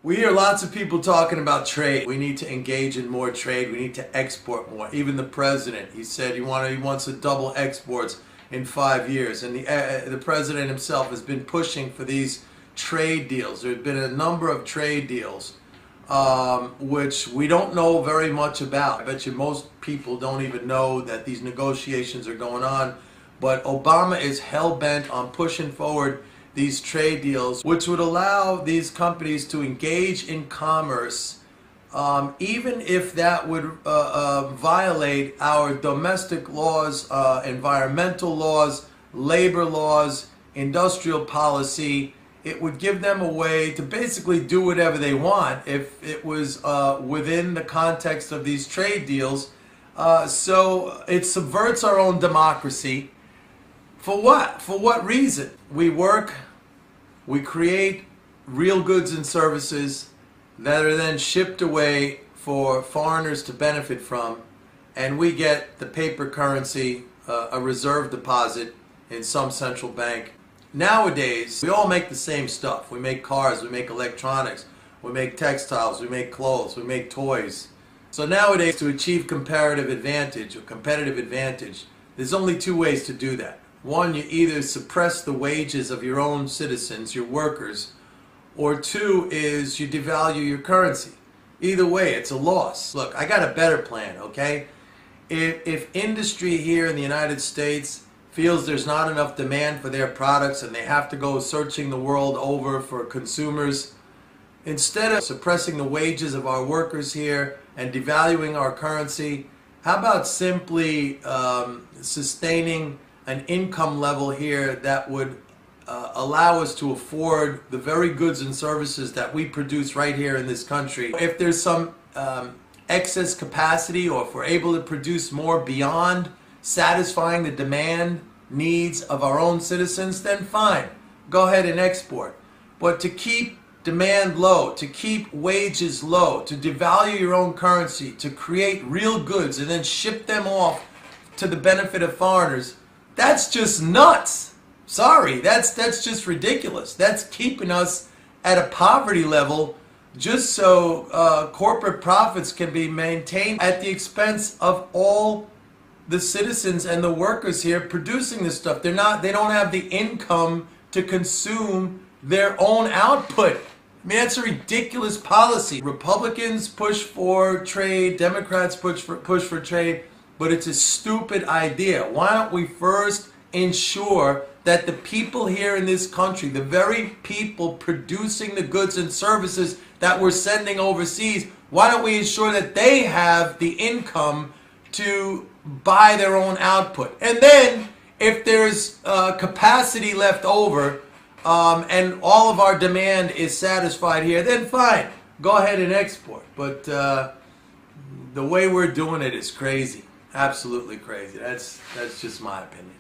We hear lots of people talking about trade. We need to engage in more trade. We need to export more. Even the president, he said he wants to double exports in 5 years. And the president himself has been pushing for these trade deals. There have been a number of trade deals which we don't know very much about. I bet you most people don't even know that these negotiations are going on. But Obama is hell-bent on pushing forward these trade deals, which would allow these companies to engage in commerce, even if that would violate our domestic laws, environmental laws, labor laws, industrial policy. It would give them a way to basically do whatever they want if it was within the context of these trade deals. So it subverts our own democracy. For what? For what reason? We work, we create real goods and services that are then shipped away for foreigners to benefit from, and we get the paper currency, a reserve deposit in some central bank. Nowadays, we all make the same stuff. We make cars, we make electronics, we make textiles, we make clothes, we make toys. So nowadays, to achieve comparative advantage or competitive advantage, there's only two ways to do that. One, you either suppress the wages of your own citizens, your workers, or two is you devalue your currency. Either way, it's a loss. Look, I got a better plan, okay? If industry here in the United States feels there's not enough demand for their products and they have to go searching the world over for consumers, instead of suppressing the wages of our workers here and devaluing our currency, how about simply sustaining an income level here that would allow us to afford the very goods and services that we produce right here in this country. If there's some excess capacity, or if we're able to produce more beyond satisfying the demand needs of our own citizens, then fine, go ahead and export. But to keep demand low, to keep wages low, to devalue your own currency, to create real goods and then ship them off to the benefit of foreigners, that's just nuts. Sorry, that's just ridiculous. That's keeping us at a poverty level just so corporate profits can be maintained at the expense of all the citizens and the workers here producing this stuff. They don't have the income to consume their own output. I mean, that's a ridiculous policy. Republicans push for trade, Democrats push for trade, but it's a stupid idea. Why don't we first ensure that the people here in this country, the very people producing the goods and services that we're sending overseas, why don't we ensure that they have the income to buy their own output? And then, if there's capacity left over and all of our demand is satisfied here, then fine, go ahead and export. But the way we're doing it is crazy. Absolutely crazy. That's just my opinion.